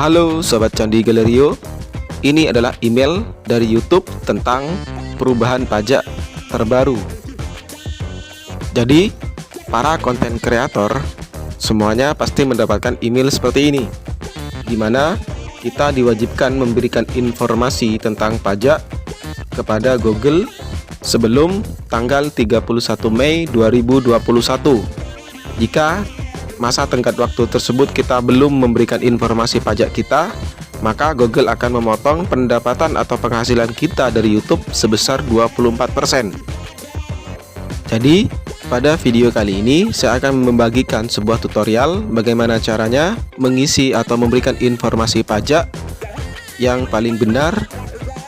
Halo Sobat Candi Galerio, ini adalah email dari YouTube tentang perubahan pajak terbaru. Jadi, para konten kreator semuanya pasti mendapatkan email seperti ini, di mana kita diwajibkan memberikan informasi tentang pajak kepada Google sebelum tanggal 31 Mei 2021. Jika masa tenggat waktu tersebut kita belum memberikan informasi pajak kita, maka Google akan memotong pendapatan atau penghasilan kita dari YouTube sebesar 24%. Jadi, pada video kali ini saya akan membagikan sebuah tutorial bagaimana caranya mengisi atau memberikan informasi pajak yang paling benar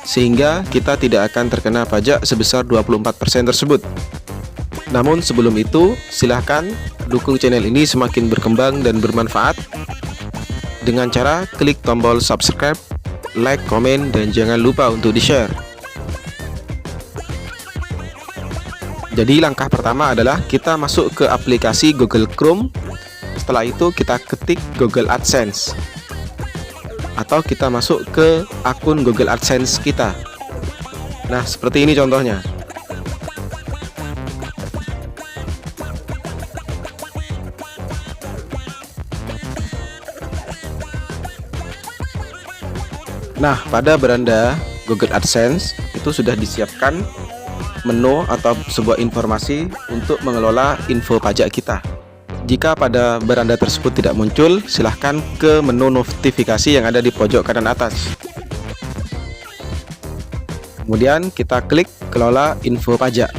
sehingga kita tidak akan terkena pajak sebesar 24% tersebut. Namun sebelum itu, silahkan dukung channel ini semakin berkembang dan bermanfaat dengan cara klik tombol subscribe, like, komen, dan jangan lupa untuk di-share. Jadi langkah pertama adalah kita masuk ke aplikasi Google Chrome. Setelah itu kita ketik Google AdSense, atau kita masuk ke akun Google AdSense kita. Nah, seperti ini contohnya. Nah, pada beranda Google AdSense itu sudah disiapkan menu atau sebuah informasi untuk mengelola info pajak kita. Jika pada beranda tersebut tidak muncul, silahkan ke menu notifikasi yang ada di pojok kanan atas. Kemudian kita klik kelola info pajak.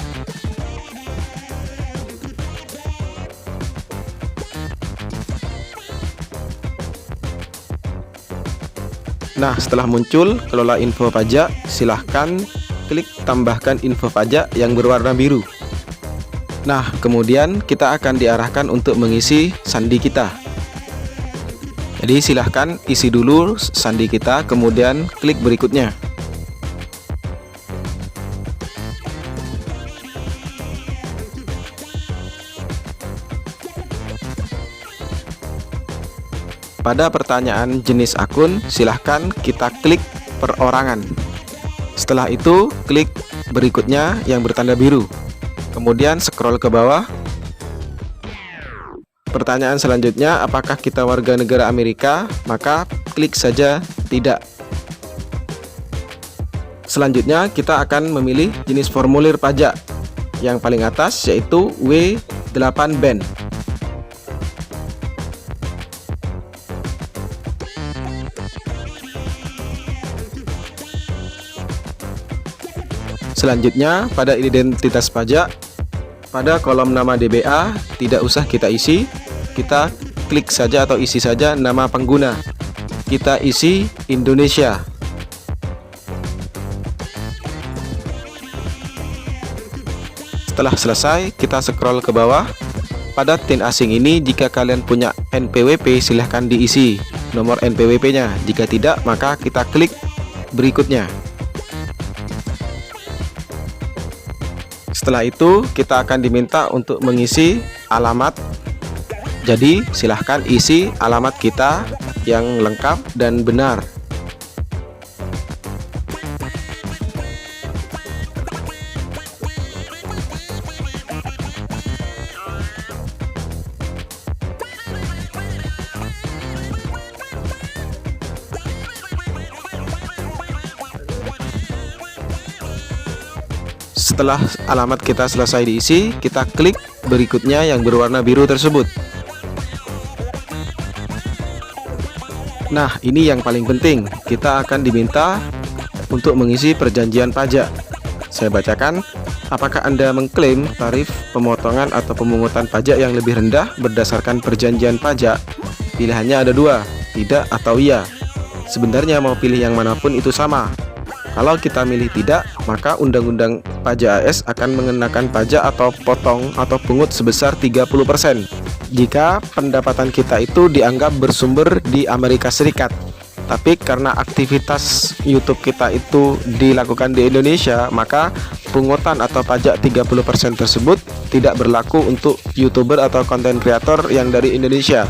Nah, setelah muncul kelola info pajak, silahkan klik tambahkan info pajak yang berwarna biru. Nah, kemudian kita akan diarahkan untuk mengisi sandi kita. Jadi silahkan isi dulu sandi kita, kemudian klik berikutnya. Pada pertanyaan jenis akun, silahkan kita klik perorangan. Setelah itu, klik berikutnya yang bertanda biru. Kemudian scroll ke bawah. Pertanyaan selanjutnya, apakah kita warga negara Amerika? Maka klik saja tidak. Selanjutnya, kita akan memilih jenis formulir pajak. Yang paling atas yaitu W8BEN. Selanjutnya, pada identitas pajak, pada kolom nama DBA tidak usah kita isi, kita klik saja atau isi saja nama pengguna. Kita isi Indonesia. Setelah selesai, kita scroll ke bawah. Pada TIN asing ini, jika kalian punya NPWP, silahkan diisi nomor NPWP-nya. Jika tidak, maka kita klik berikutnya. Setelah itu, kita akan diminta untuk mengisi alamat. Jadi, silahkan isi alamat kita yang lengkap dan benar. Setelah alamat kita selesai diisi, kita klik berikutnya yang berwarna biru tersebut. Nah, ini yang paling penting. Kita akan diminta untuk mengisi perjanjian pajak. Saya bacakan, apakah Anda mengklaim tarif pemotongan atau pemungutan pajak yang lebih rendah berdasarkan perjanjian pajak? Pilihannya ada dua, tidak atau iya. Sebenarnya mau pilih yang manapun itu sama. Kalau kita milih tidak, maka Undang-Undang Pajak AS akan mengenakan pajak atau potong atau pungut sebesar 30% jika pendapatan kita itu dianggap bersumber di Amerika Serikat. Tapi karena aktivitas YouTube kita itu dilakukan di Indonesia, maka pungutan atau pajak 30% tersebut tidak berlaku untuk YouTuber atau konten kreator yang dari Indonesia.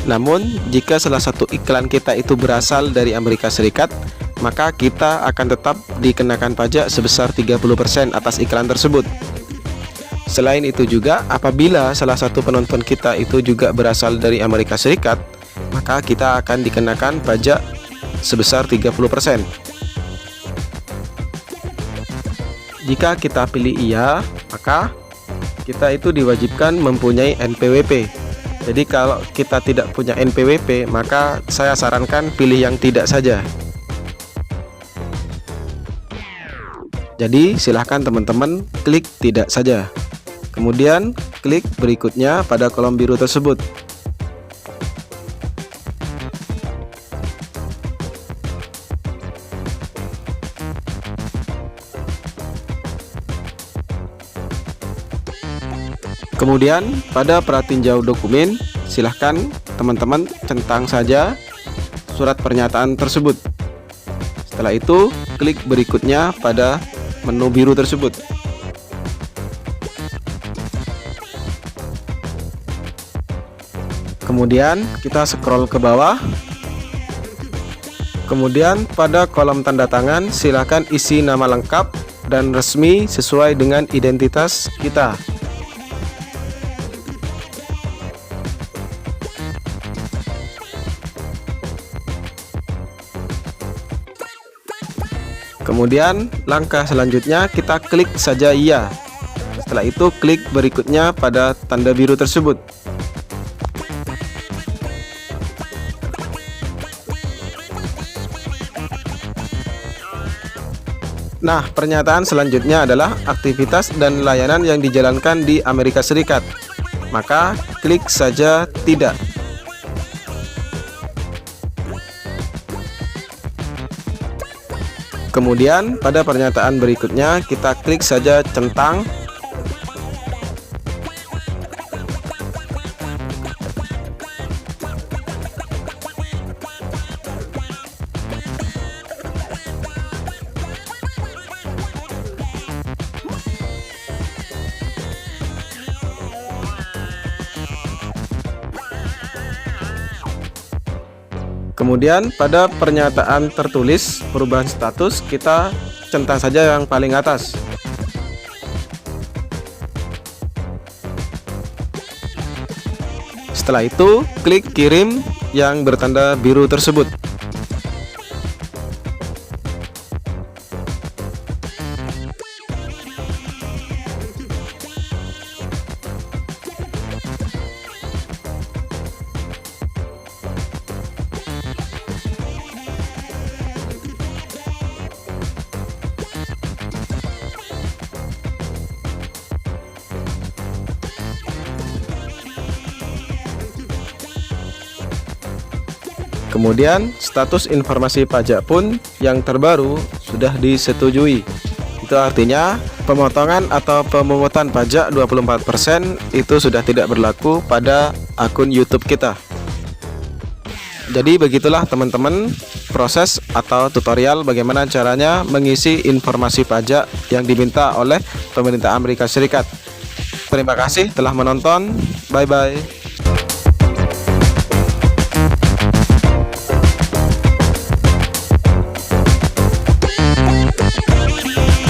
Namun, jika salah satu iklan kita itu berasal dari Amerika Serikat, maka kita akan tetap dikenakan pajak sebesar 30% atas iklan tersebut. Selain itu juga, apabila salah satu penonton kita itu juga berasal dari Amerika Serikat, maka kita akan dikenakan pajak sebesar 30%. Jika kita pilih iya, maka kita itu diwajibkan mempunyai NPWP. Jadi kalau kita tidak punya NPWP, maka saya sarankan pilih yang tidak saja. Jadi silahkan teman-teman klik tidak saja. Kemudian klik berikutnya pada kolom biru tersebut. Kemudian pada pratinjau dokumen, silahkan teman-teman centang saja surat pernyataan tersebut. Setelah itu klik berikutnya pada menu biru tersebut. Kemudian kita scroll ke bawah. Kemudian pada kolom tanda tangan silahkan isi nama lengkap dan resmi sesuai dengan identitas kita. Kemudian langkah selanjutnya kita klik saja iya. Setelah itu klik berikutnya pada tanda biru tersebut. Nah, pernyataan selanjutnya adalah aktivitas dan layanan yang dijalankan di Amerika Serikat. Maka klik saja tidak. Kemudian pada pernyataan berikutnya kita klik saja centang. Kemudian pada pernyataan tertulis perubahan status kita centang saja yang paling atas. Setelah itu klik kirim yang bertanda biru tersebut. Kemudian status informasi pajak pun yang terbaru sudah disetujui. Itu artinya pemotongan atau pemungutan pajak 24% itu sudah tidak berlaku pada akun YouTube kita. Jadi begitulah teman-teman proses atau tutorial bagaimana caranya mengisi informasi pajak yang diminta oleh pemerintah Amerika Serikat. Terima kasih telah menonton. Bye bye.